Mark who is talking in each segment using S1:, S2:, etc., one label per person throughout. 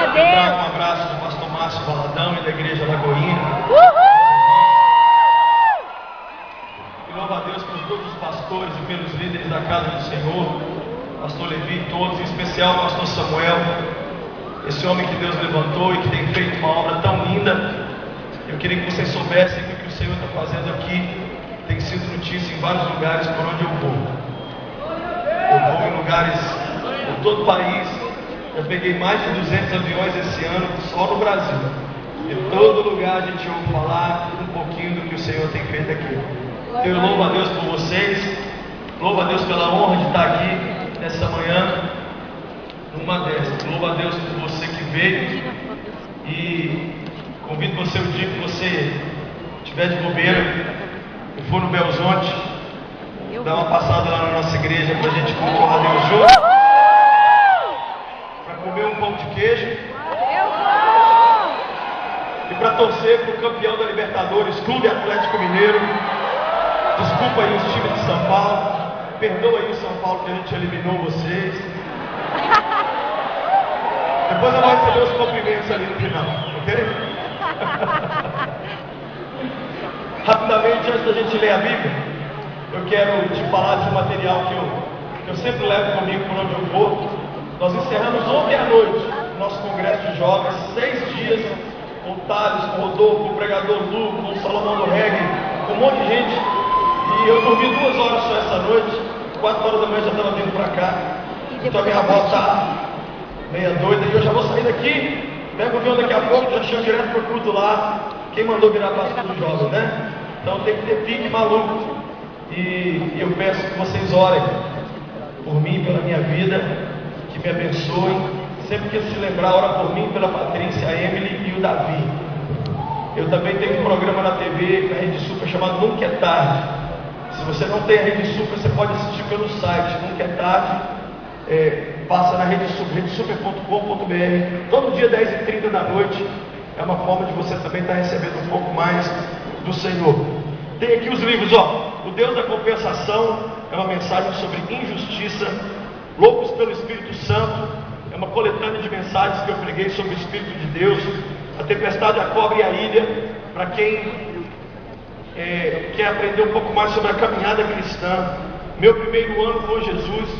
S1: Deus. Um abraço do pastor Márcio Valadão e da igreja Lagoinha. E louva a Deus por todos os pastores e pelos líderes da casa do Senhor, pastor Levi e todos, em especial o pastor Samuel, esse homem que Deus levantou e que tem feito uma obra tão linda. Eu queria que vocês soubessem que o que o Senhor está fazendo aqui tem sido notícia em vários lugares por onde eu vou. Eu vou em lugares por todo o país. Eu peguei mais de 200 aviões esse ano só no Brasil. Em todo lugar a gente ouve falar um pouquinho do que o Senhor tem feito aqui. Então eu louvo a Deus por vocês, louvo a Deus pela honra de estar aqui nessa manhã, numa dessas. Louvo a Deus por você que veio e convido você o dia que você estiver de bobeira e for no Belzonte, dá uma passada lá na nossa igreja para a gente cultuar a Deus junto, para comer um pão de queijo e para torcer para o campeão da Libertadores, Clube Atlético Mineiro. Desculpa aí os times de São Paulo, perdoa aí o São Paulo que a gente eliminou vocês. Depois eu vou receber os cumprimentos ali no final, ok? Rapidamente, antes da gente ler a Bíblia, eu quero te falar de um material que eu sempre levo comigo por onde eu vou. Nós encerramos ontem à noite o nosso congresso de jovens, 6 dias, com o Thales, com o Rodolfo, com o pregador Lu, com o Salomão do Reggae, com um monte de gente. E eu dormi 2 horas só essa noite, 4 horas da manhã já estava vindo para cá. Então a minha avó está meia doida e eu já vou sair daqui, pego o avião daqui a pouco, já chego direto para o culto lá. Quem mandou virar pastor do jovem, né? Então tem que ter pique maluco. E eu peço que vocês orem por mim, pela minha vida, que me abençoem. Sempre que se lembrar, ora por mim, pela Patrícia, a Emily e o Davi. Eu também tenho um programa na TV, na Rede Super, chamado Nunca é Tarde. Se você não tem a Rede Super, você pode assistir pelo site Nunca é Tarde. Passa na Rede Super, redesuper.com.br, todo dia 10h30 da noite. É uma forma de você também estar recebendo um pouco mais do Senhor. Tem aqui os livros, O Deus da Compensação, é uma mensagem sobre injustiça. Loucos pelo Espírito Santo, é uma coletânea de mensagens que eu preguei sobre o Espírito de Deus. A Tempestade, a Cobra e a Ilha, para quem quer aprender um pouco mais sobre a caminhada cristã. Meu primeiro ano com Jesus,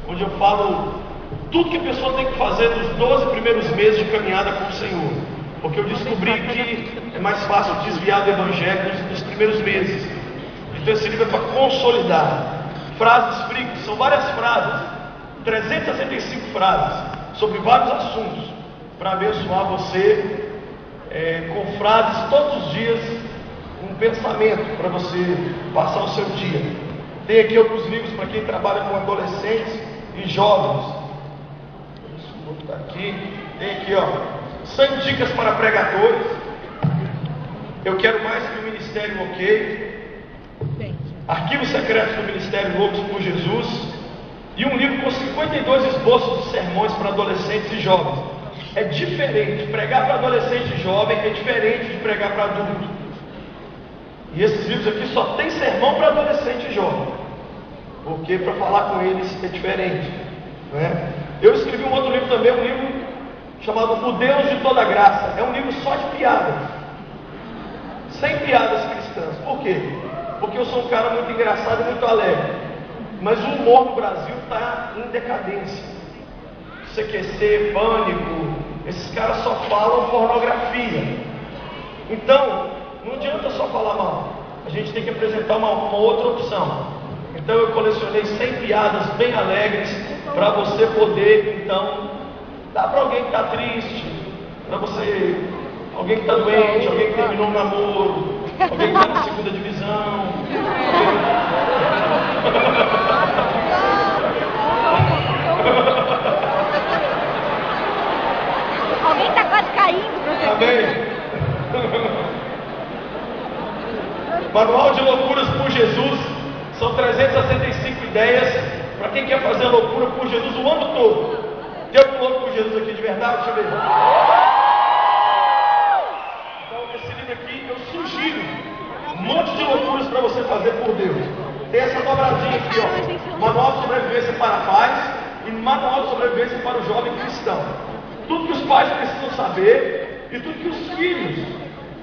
S1: onde eu falo tudo que a pessoa tem que fazer nos 12 primeiros meses de caminhada com o Senhor. Porque eu descobri que é mais fácil desviar do Evangelho nos primeiros meses. Então esse livro é para consolidar. Frases freaks, são várias frases, 365 frases, sobre vários assuntos, para abençoar você, com frases todos os dias, um pensamento para você passar o seu dia. Tem aqui alguns livros para quem trabalha com adolescentes e jovens. Vou botar aqui. Tem aqui, 100 dicas para pregadores. Eu quero mais que o Ministério OK. Arquivos secretos do Ministério Loucos por Jesus. E um livro com 52 esboços de sermões para adolescentes e jovens. É diferente, pregar para adolescente e jovem é diferente de pregar para adulto. E esses livros aqui só tem sermão para adolescente e jovem, porque para falar com eles é diferente, né? Eu escrevi um outro livro também, um livro chamado O Deus de Toda Graça. É um livro só de piadas, sem piadas cristãs. Por quê? Porque eu sou um cara muito engraçado e muito alegre, mas o humor no Brasil está em decadência. CQC, Pânico, esses caras só falam pornografia. Então não adianta só falar mal, a gente tem que apresentar uma outra opção. Então eu colecionei 100 piadas bem alegres para você poder, então, dar para alguém que está triste, para você, alguém que está doente, alguém que terminou um namoro, alguém que está na segunda divisão.
S2: Alguém está quase caindo, professor.
S1: Amém. Manual de Loucuras por Jesus. São 365 ideias para quem quer fazer loucura por Jesus o ano todo. Tem algum louco por Jesus aqui de verdade? Deixa eu ver. Então esse livro aqui eu sugiro um monte de loucuras para você fazer por Deus. Tem essa dobradinha aqui, Manual de Sobrevivência para Pais e Manual de Sobrevivência para o Jovem Cristão. Tudo que os pais precisam saber e tudo que os filhos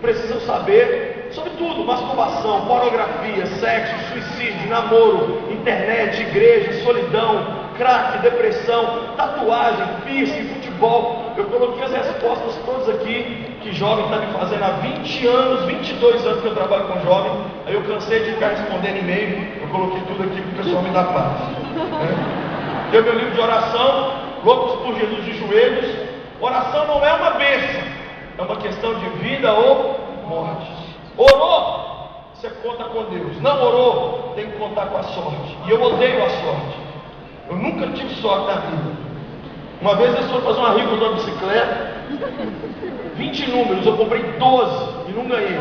S1: precisam saber sobre tudo: masturbação, pornografia, sexo, suicídio, namoro, internet, igreja, solidão, crack, depressão, tatuagem, piercing, futebol. Eu coloquei as respostas todas aqui que jovem está me fazendo há 20 anos, 22 anos que eu trabalho com jovem. Aí eu cansei de ficar respondendo e-mail, eu coloquei tudo aqui para o pessoal me dar paz. Tem o meu livro de oração, Loucos por Jesus de Joelhos. Oração não é uma bênção, é uma questão de vida ou morte. Orou, você conta com Deus. Não orou, tem que contar com a sorte. E eu odeio a sorte. Eu nunca tive sorte na vida. Uma vez eu fui fazer uma rifa de uma bicicleta, 20 números, eu comprei 12 e não ganhei.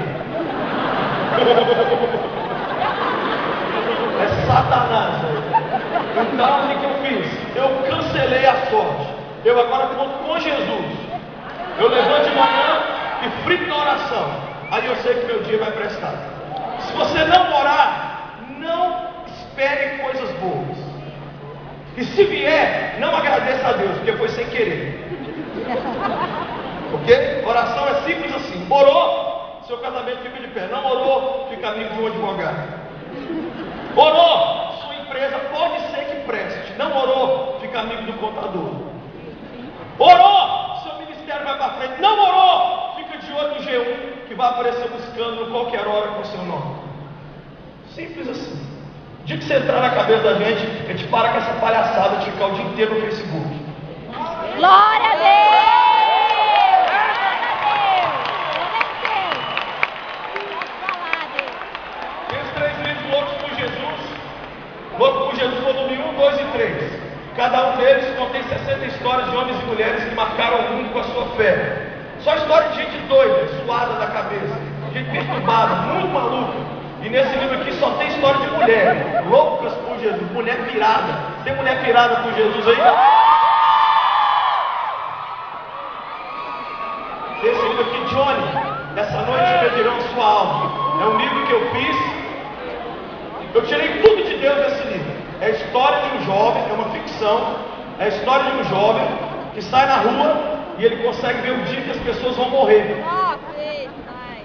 S1: É Satanás, velho. Então o que eu fiz? Eu cancelei a sorte. Eu agora conto com Jesus. Eu levanto de manhã e frito na oração. Aí eu sei que meu dia vai prestar. Se você não orar, não espere coisas boas. E se vier, não agradeça a Deus, porque foi sem querer. Ok? Oração é simples assim. Orou, seu casamento fica de pé. Não orou, fica amigo de um advogado. Orou, sua empresa pode ser que preste. Não orou, fica amigo do contador. Orou, seu ministério vai para frente. Não orou, fica de olho no G1, que vai aparecer buscando qualquer hora com o seu nome. Simples assim. O dia que você entrar na cabeça da gente, a gente para com essa palhaçada de ficar o dia inteiro no Facebook.
S2: Glória a Deus!
S1: Tem os 3 livros Loucos por Jesus. Loucos por Jesus, volume 1, 2 e 3. Cada um deles contém 60 histórias de homens e mulheres que marcaram o mundo com a sua fé. Só história de gente doida, suada da cabeça, gente perturbada, muito maluca. E nesse livro aqui só tem história de mulher, loucas por Jesus, mulher pirada. Tem mulher pirada por Jesus aí? Esse livro aqui, Johnny, essa noite pedirão sua alma. É um livro que eu fiz. Eu tirei tudo de Deus desse livro. É a história de um jovem, é uma ficção. É a história de um jovem que sai na rua e ele consegue ver o dia que as pessoas vão morrer.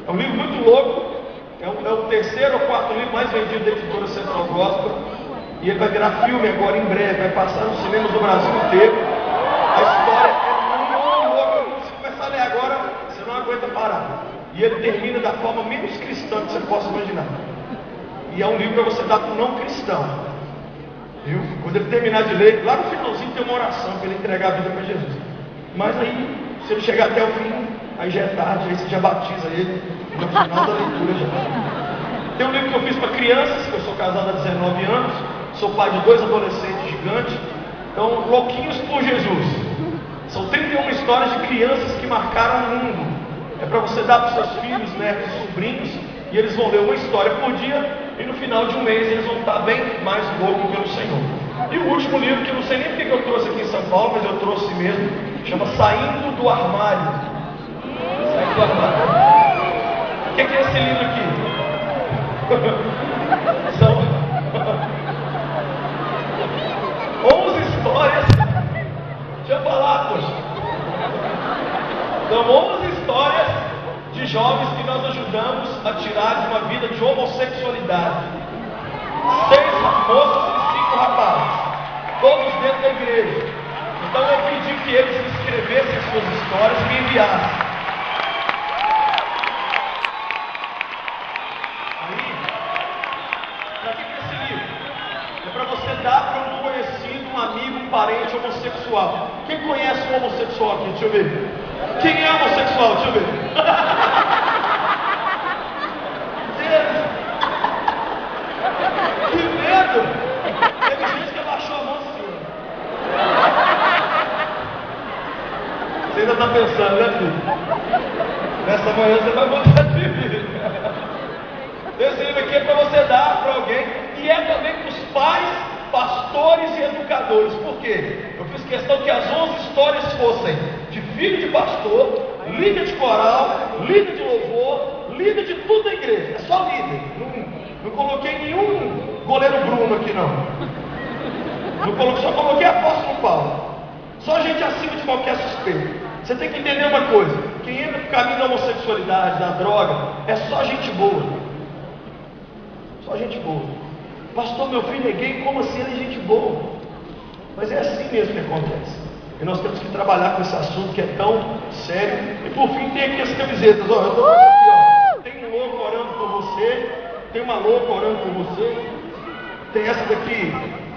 S1: É um livro muito louco. É o 3º ou 4º livro mais vendido da editora Central Gospel. E ele vai virar filme agora em breve, vai passar nos cinemas do Brasil inteiro. A história é muito louca. Se começar a ler agora, você não aguenta parar. E ele termina da forma menos cristã que você possa imaginar. E é um livro para você dar para um não cristão. Viu? Quando ele terminar de ler, lá no finalzinho tem uma oração para ele entregar a vida para Jesus. Mas aí, se ele chegar até o fim, aí já é tarde, aí você já batiza ele. No final da leitura já. Tem um livro que eu fiz para crianças, que eu sou casado há 19 anos, sou pai de 2 adolescentes gigantes. Então, Louquinhos por Jesus. São 31 histórias de crianças que marcaram o mundo. É para você dar para os seus filhos, netos, sobrinhos, e eles vão ler uma história por dia, e no final de um mês eles vão estar bem mais loucos pelo Senhor. E o último livro, que eu não sei nem porque eu trouxe aqui em São Paulo, mas eu trouxe mesmo, chama Saindo do Armário. Saindo do Armário. O que é esse livro aqui? São 11 histórias. Deixa eu falar, poxa. São 11 histórias de jovens que nós ajudamos a tirar de uma vida de homossexualidade. 6 moças e 5 rapazes, todos dentro da igreja. Então eu pedi que eles escrevessem as suas histórias e me enviassem. Dá para um conhecido, um amigo, um parente homossexual. Quem conhece um homossexual aqui? Deixa eu ver. Quem é homossexual? Deixa eu ver. Que medo! Teve gente que abaixou a mão assim. Você ainda está pensando, né, filho? Nessa manhã você vai mudar de vida. Esse livro aqui é para você dar para alguém. E é também para os pais, pastores e educadores. Por quê? Eu fiz questão que as 11 histórias fossem de filho de pastor, líder de coral, líder de louvor, líder de tudo da igreja. É só líder. Não coloquei nenhum goleiro Bruno aqui não. Só coloquei apóstolo Paulo. Só gente acima de qualquer suspeito. Você tem que entender uma coisa: quem entra no caminho da homossexualidade, da droga, é só gente boa. Só gente boa. Pastor, meu filho é gay, como assim ele é gente boa? Mas é assim mesmo que acontece. E nós temos que trabalhar com esse assunto que é tão sério. E por fim tem aqui as camisetas. Ó, eu tô aqui, ó. Tem um louco orando por você. Tem uma louca orando por você. Tem essa daqui.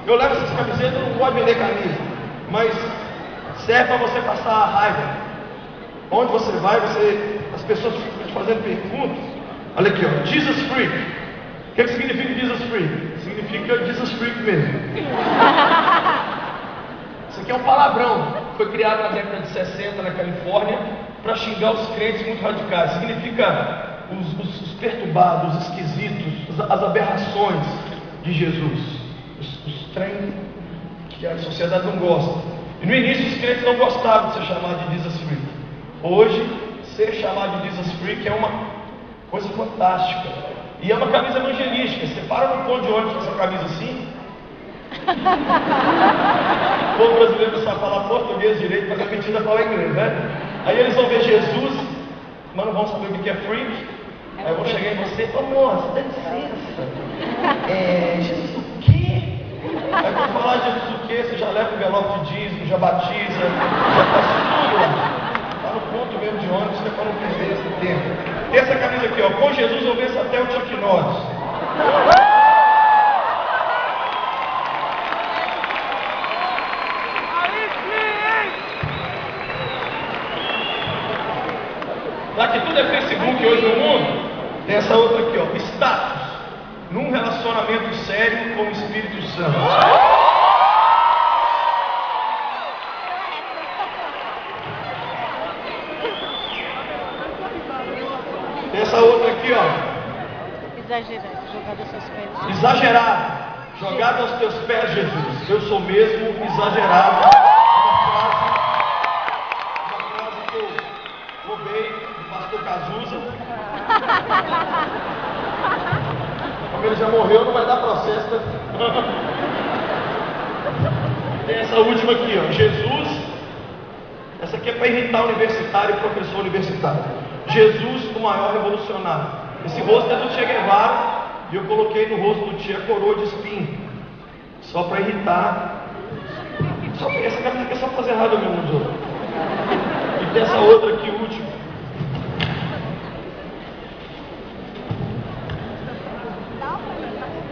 S1: Eu levo essas camisetas, eu não gosto de vender camisa, mas serve para você passar a raiva. Onde você vai, as pessoas ficam te fazendo perguntas. Olha aqui, ó, Jesus Freak. O que significa Jesus Freak? Significa Jesus Freak mesmo. Isso aqui é um palavrão. Foi criado na década de 60 na Califórnia para xingar os crentes muito radicais. Significa os perturbados, os esquisitos, as aberrações de Jesus. Os trem que a sociedade não gosta. E no início os crentes não gostavam de ser chamado de Jesus Freak. Hoje, ser chamado de Jesus Freak é uma coisa fantástica. E é uma camisa evangelística. Você para no ponto de ônibus com essa camisa assim. O povo brasileiro não sabe falar português direito, mas é metido a falar inglês, né? Aí eles vão ver Jesus, mas não vão saber o que é freak. Aí eu vou chegar em você: ô moça, dá licença. Jesus o quê? Aí quando falar de Jesus o quê, você já leva o envelope de dízimo, já batiza, já faz tudo lá. Está no ponto mesmo de ônibus, que é para não perder esse tempo. Tem essa camisa aqui, ó: com Jesus eu venço até o Chuck Norris. Já que tudo é Facebook hoje no mundo, tem essa outra aqui, ó: status num relacionamento sério com o Espírito Santo. Tem essa outra aqui, ó:
S2: exagerado, jogado aos seus pés.
S1: Exagerado, jogado aos teus pés, Jesus. Eu sou mesmo exagerado. Uma frase que eu roubei do pastor Cazuza. Como ele já morreu, não vai dar processo, né? Tem essa última aqui, ó: Jesus. Essa aqui é para irritar universitário e professor universitário. Jesus, o maior revolucionário. Esse rosto é do Che Guevara e eu coloquei no rosto do Che a coroa de espinho, só para irritar. Essa camisa aqui é só fazer errado mesmo nos outros. E tem essa outra aqui, última.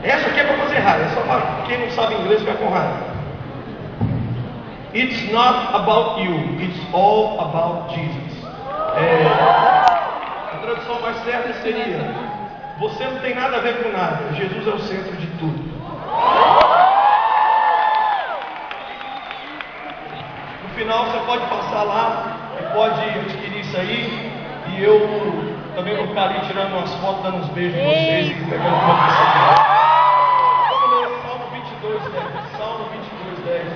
S1: Essa aqui é para fazer raiva, é só para quem não sabe inglês ficar com raiva. It's not about you, it's all about Jesus. A tradução mais certa seria: você não tem nada a ver com nada, Jesus é o centro de tudo. No final você pode passar lá e pode adquirir isso aí. E eu também vou ficar ali tirando umas fotos, dando uns beijos em vocês e pegando um pouco desse aqui. Salmo 22, 10. Salmo 22, 10.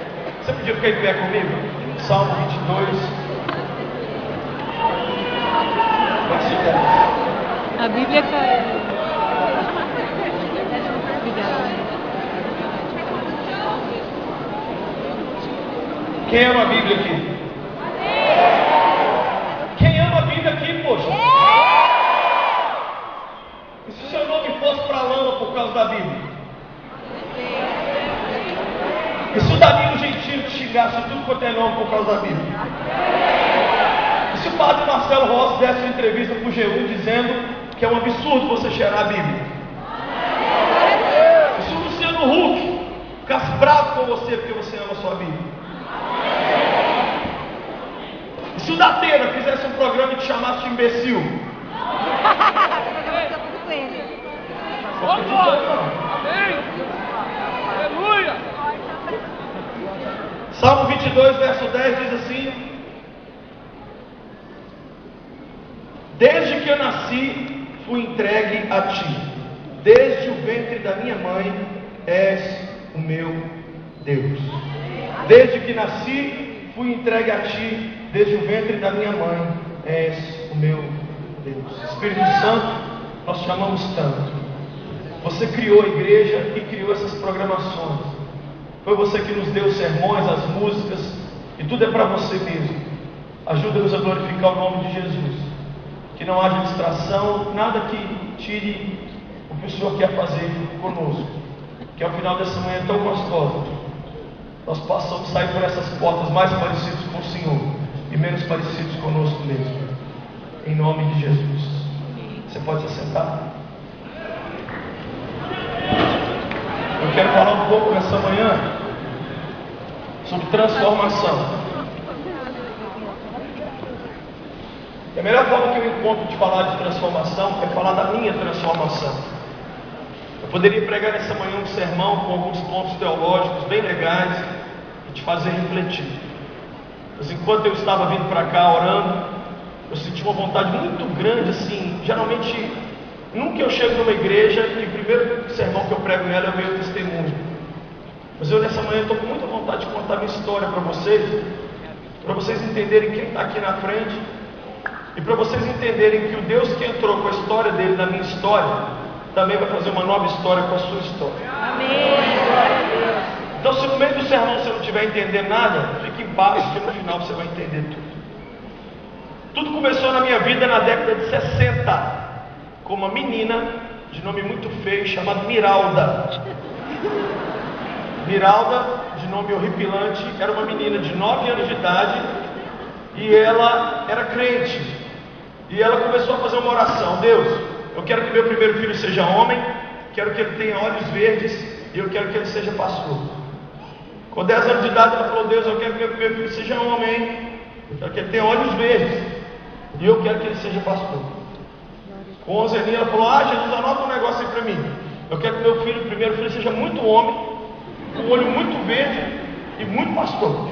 S1: Você podia ficar em pé comigo? Salmo 22, verso 10.
S2: A Bíblia caiu.
S1: Quem ama a Bíblia aqui? Quem ama a Bíblia aqui, poxa? E se o seu nome fosse para lama por causa da Bíblia? E se o Danilo Gentili te xingasse tudo quanto é nome por causa da Bíblia? E se o padre Marcelo Rossi desse uma entrevista para o G1 dizendo que é um absurdo você cheirar a Bíblia? E se o Luciano Huck ficasse bravo com você porque você ama a sua Bíblia? E se o Datena fizesse um programa e te chamasse de imbecil?
S3: Amém! Aleluia!
S1: Salmo 22, verso 10 diz assim: desde que eu nasci, fui entregue a ti. Desde o ventre da minha mãe, és o meu Deus. Desde que nasci, fui entregue a ti. Desde o ventre da minha mãe, és o meu Deus. Espírito Santo, nós te amamos tanto. Você criou a igreja e criou essas programações. Foi você que nos deu os sermões, as músicas, e tudo é para você mesmo. Ajuda-nos a glorificar o nome de Jesus. Que não haja distração, nada que tire o que o Senhor quer fazer conosco. Que ao final dessa manhã tão gostosa, nós possamos sair por essas portas mais parecidos com o Senhor e menos parecidos conosco mesmo. Em nome de Jesus. Você pode se sentar. Eu quero falar um pouco nessa manhã sobre transformação. E a melhor forma que eu encontro de falar de transformação é falar da minha transformação. Eu poderia pregar nessa manhã um sermão com alguns pontos teológicos bem legais e te fazer refletir. Mas enquanto eu estava vindo para cá orando, eu senti uma vontade muito grande, assim. Geralmente, nunca eu chego numa igreja e o primeiro sermão que eu prego nela é o meu testemunho. Mas eu nessa manhã estou com muita vontade de contar minha história para vocês entenderem quem está aqui na frente. E para vocês entenderem que o Deus que entrou com a história dele na minha história, também vai fazer uma nova história com a sua história.
S2: Amém. Glória a Deus.
S1: Então, se no meio do sermão você não estiver entendendo nada, fique em paz, que no final você vai entender tudo. Tudo começou na minha vida na década de 60, com uma menina de nome muito feio, chamada Miralda. Miralda, de nome horripilante, era uma menina de 9 anos de idade, e ela era crente. E ela começou a fazer uma oração: Deus, eu quero que meu primeiro filho seja homem, quero que ele tenha olhos verdes, e eu quero que ele seja pastor. Com 10 anos de idade ela falou: Deus, eu quero que meu primeiro filho seja homem, eu quero que ele tenha olhos verdes, e eu quero que ele seja pastor. Com 11 anos ela falou: Jesus, anota um negócio aí para mim. Eu quero que meu primeiro filho seja muito homem, com olho muito verde e muito pastor.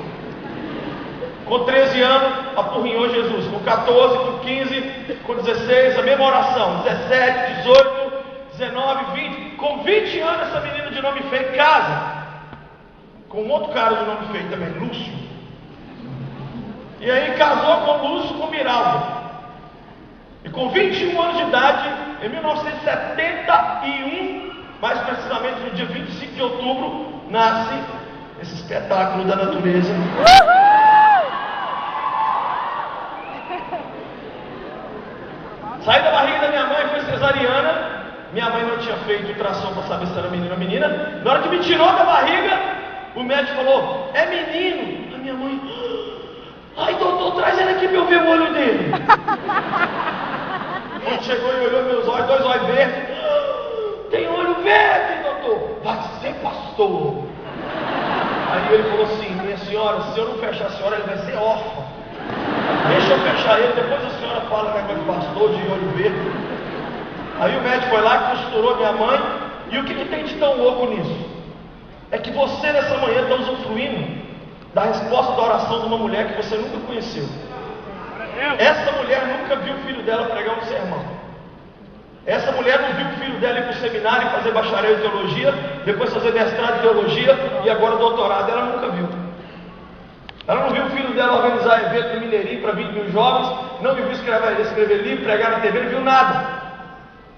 S1: Com 13 anos, apurrinhou Jesus. Com 14, com 15, com 16, a mesma oração. 17, 18, 19, 20. Com 20 anos, essa menina de nome feio casa com um outro cara de nome feio também, Lúcio. E aí casou com Lúcio, com Miralda. E com 21 anos de idade, em 1971, mais precisamente no dia 25 de outubro, nasce esse espetáculo da natureza. Saí da barriga da minha mãe, foi cesariana. Minha mãe não tinha feito ultrassom para saber se era menino ou menina. Na hora que me tirou da barriga, o médico falou: é menino. A minha mãe: ai, doutor, traz ele aqui para eu ver o olho dele. Quando chegou e olhou meus olhos, 2 olhos verdes: tem olho verde, doutor. Vai ser pastor. Aí ele falou assim: minha senhora, se eu não fechar a senhora, ele vai ser órfão. Deixa eu fechar ele, depois a senhora fala negócio de pastor, de olho verde. Aí o médico foi lá, costurou minha mãe. E o que tem de tão louco nisso? É que você nessa manhã está usufruindo da resposta da oração de uma mulher que você nunca conheceu. Essa mulher nunca viu o filho dela pregar um sermão. Essa mulher não viu o filho dela ir para o seminário e fazer bacharel em teologia, depois fazer mestrado em teologia e agora doutorado. Ela nunca viu. Ela não viu o filho dela organizar evento no Mineirinho para 20 mil jovens, não me viu escrever livro, pregar na TV, não viu nada.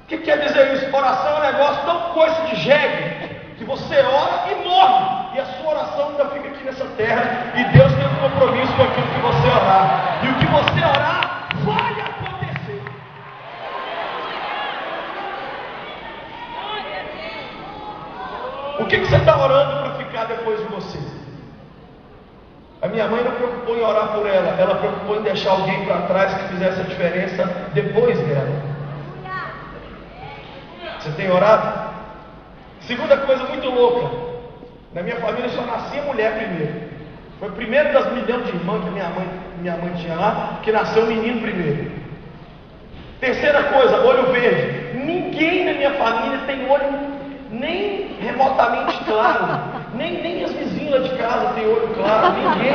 S1: O que quer dizer isso? Oração é um negócio tão coice de jegue, que você ora e morre, e a sua oração ainda fica aqui nessa terra, e Deus tem um compromisso com aquilo que você orar, e o que você orar vai acontecer. O que você está orando para ficar depois de você? A minha mãe não preocupou em orar por ela, ela preocupou em deixar alguém para trás que fizesse a diferença depois dela. Você tem orado? Segunda coisa muito louca: na minha família só nascia mulher primeiro. Foi o primeiro das milhões de irmãs que minha mãe tinha lá, que nasceu menino primeiro. Terceira coisa, olho verde. Ninguém na minha família tem olho nem remotamente claro. Nem as vizinhas lá de casa têm olho claro. Ninguém.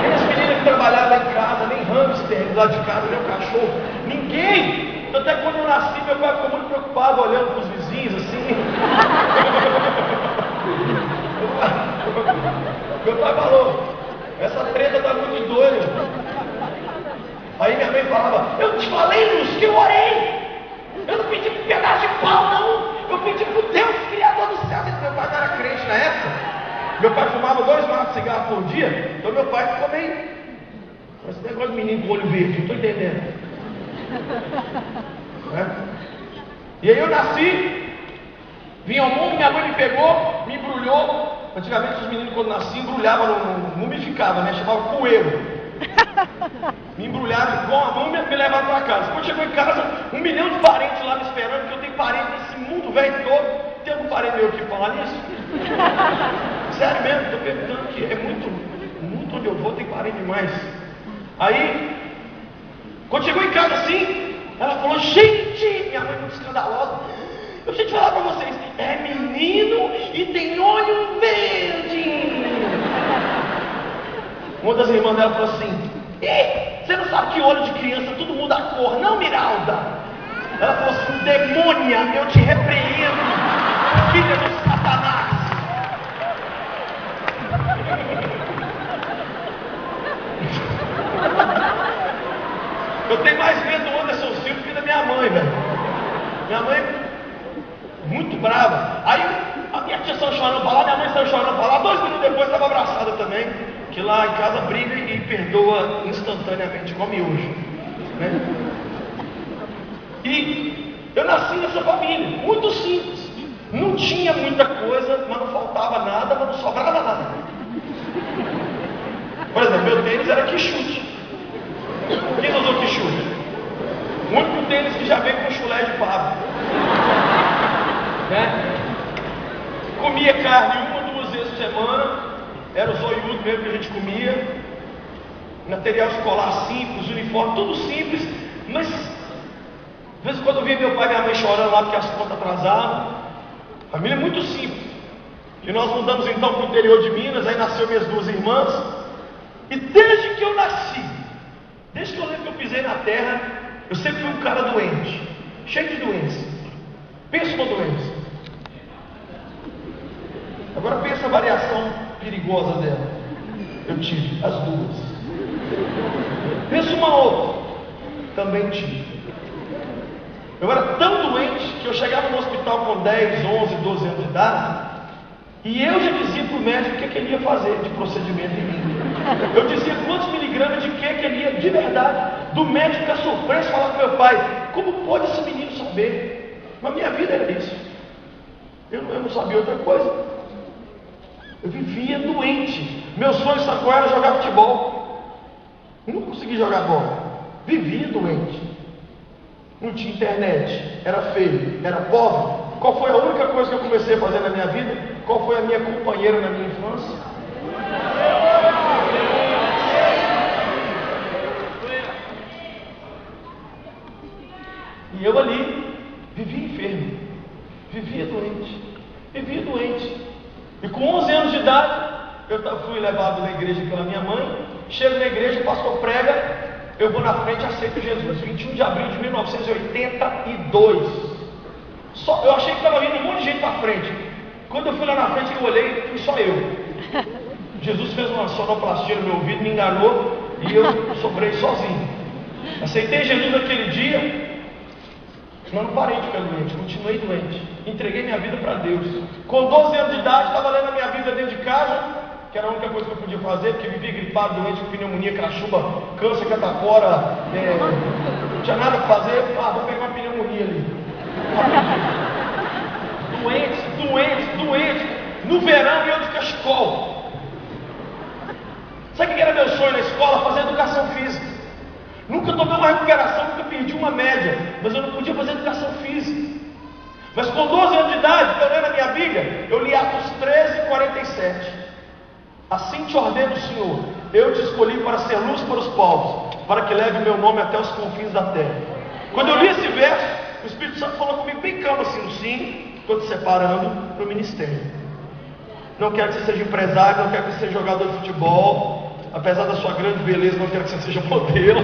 S1: Nem as meninas que trabalhavam lá em casa, nem hamster lá de casa, nem o cachorro. Ninguém. Até quando eu nasci, meu pai ficou muito preocupado olhando para os vizinhos assim. Meu pai falou: essa treta está muito doida. Aí minha mãe falava: eu te falei, Lúcio, que eu orei. Eu não pedi um pedaço de pau, não. Eu pedi para o Deus, Criador do céu. Meu pai não era crente na época. Meu pai fumava 2 maços de cigarro por dia. Então meu pai ficou meio Esse negócio de menino com olho verde, não estou entendendo. E aí eu nasci, vim ao mundo, minha mãe me pegou, me embrulhou. Antigamente os meninos quando nasciam embrulhavam, mumificavam, né? Chamava coelho. Me embrulharam com a múmia e me levaram para casa. Quando chegou em casa, 1 milhão de parentes lá me esperando, porque eu tenho parente nesse mundo velho todo. Tem algum parente meu aqui falar nisso? Sério mesmo, estou perguntando que é muito onde eu vou, tem parente demais. Aí, quando chegou em casa assim, ela falou: gente, minha mãe muito escandalosa, eu tinha que falar para vocês, é menino e tem olho verde. Uma das irmãs dela falou assim: você não sabe que olho de criança tudo muda a cor, não, Miralda? Ela falou assim: demônia, eu te repreendo, filha do Satanás. Eu tenho mais medo do Anderson Silva que da minha mãe, velho. Minha mãe, muito brava. Aí a minha tia saiu chorando pra lá, minha mãe saiu chorando pra lá. 2 minutos depois estava abraçada também. Que lá em casa briga e perdoa instantaneamente, igual miojo, né? E eu nasci nessa família, muito simples. Não tinha muita coisa, mas não faltava nada, mas não sobrava nada. Por exemplo, meu tênis era quichute. Quem usou quichute? O único tênis que já veio com chulé de pavo, né? Comia carne 1 ou 2 vezes por semana. Era o zoiudo mesmo que a gente comia. Material escolar simples, uniforme, tudo simples. Mas de vez em quando eu via meu pai e minha mãe chorando lá porque as contas atrasavam. Família muito simples. E nós mudamos então para o interior de Minas. Aí nasceu minhas 2 irmãs. E desde que eu nasci, desde que eu lembro que eu pisei na terra, eu sempre fui um cara doente, cheio de doença. Pensa uma doença. Agora pensa a variação perigosa dela. Eu tive as 2. Pensa uma outra. Também tive. Eu era tão doente que eu chegava no hospital com 10, 11, 12 anos de idade, e eu já dizia para o médico o que ele ia fazer de procedimento em mim. Eu dizia quantos miligramas de que ele ia, de verdade. Do médico ficar surpreso e falar com meu pai: como pode esse menino saber? Mas minha vida era isso. Eu não sabia outra coisa. Eu vivia doente. Meu sonho sacou era jogar futebol. Eu não consegui jogar bola. Vivia doente. Não tinha internet. Era feio. Era pobre. Qual foi a única coisa que eu comecei a fazer na minha vida? Qual foi a minha companheira na minha infância? E eu ali vivia enfermo. Vivia doente. Vivia doente. E com 11 anos de idade, eu fui levado na igreja pela minha mãe. Chego na igreja, o pastor prega, eu vou na frente e aceito Jesus. 21 de abril de 1982. Eu achei que estava vindo um monte de gente para frente. Quando eu fui lá na frente, eu olhei, fui só eu. Jesus fez uma sonoplastia no meu ouvido, me enganou e eu sobrei sozinho. Aceitei Jesus naquele dia. Mas não parei de ficar doente, continuei doente. Entreguei minha vida para Deus. Com 12 anos de idade, estava lendo a minha vida dentro de casa, que era a única coisa que eu podia fazer, porque vivia gripado, doente, com pneumonia, cachumba, câncer, catapora, não tinha nada para fazer. Vou pegar uma pneumonia ali. Doente. No verão eu de cachecol. Sabe o que era meu sonho na escola? Fazer educação física. Nunca tomei uma recuperação, nunca perdi uma média, mas eu não podia fazer educação física. Mas com 12 anos de idade, eu lendo a minha Bíblia, eu li Atos 13:47. Assim te ordena o Senhor: eu te escolhi para ser luz para os povos, para que leve o meu nome até os confins da terra. Quando eu li esse verso, o Espírito Santo falou comigo bem calmo assim: sim, estou te separando para o ministério. Não quero que você seja empresário, não quero que você seja jogador de futebol. Apesar da sua grande beleza, não quero que você seja modelo.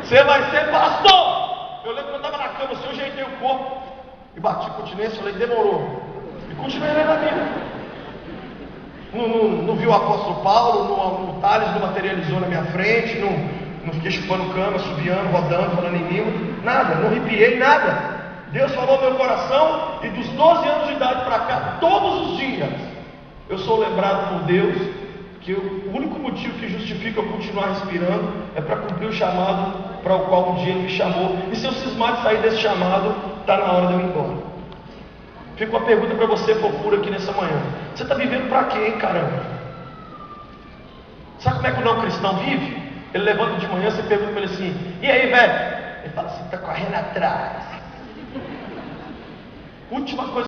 S1: Você vai ser pastor. Eu lembro que eu estava na cama, assim, eu ajeitei o corpo e bati continência, falei: demorou. E continuei lendo a Bíblia. Não vi o apóstolo Paulo, no Tales não materializou na minha frente, não fiquei chupando cama, subiando, rodando, falando em língua, nada, não arrepiei nada. Deus falou no meu coração, e dos 12 anos de idade para cá, todos os dias, eu sou lembrado por Deus que o único motivo que justifica eu continuar respirando é para cumprir o chamado para o qual um dia Ele me chamou. E se eu cismar de sair desse chamado, está na hora de eu ir embora. Fica uma pergunta para você, fofura, aqui nessa manhã. Você está vivendo para quê, hein, caramba? Sabe como é que o não cristão vive? Ele levanta de manhã, você pergunta para ele assim: e aí, velho? Ele fala assim: está correndo atrás. Última coisa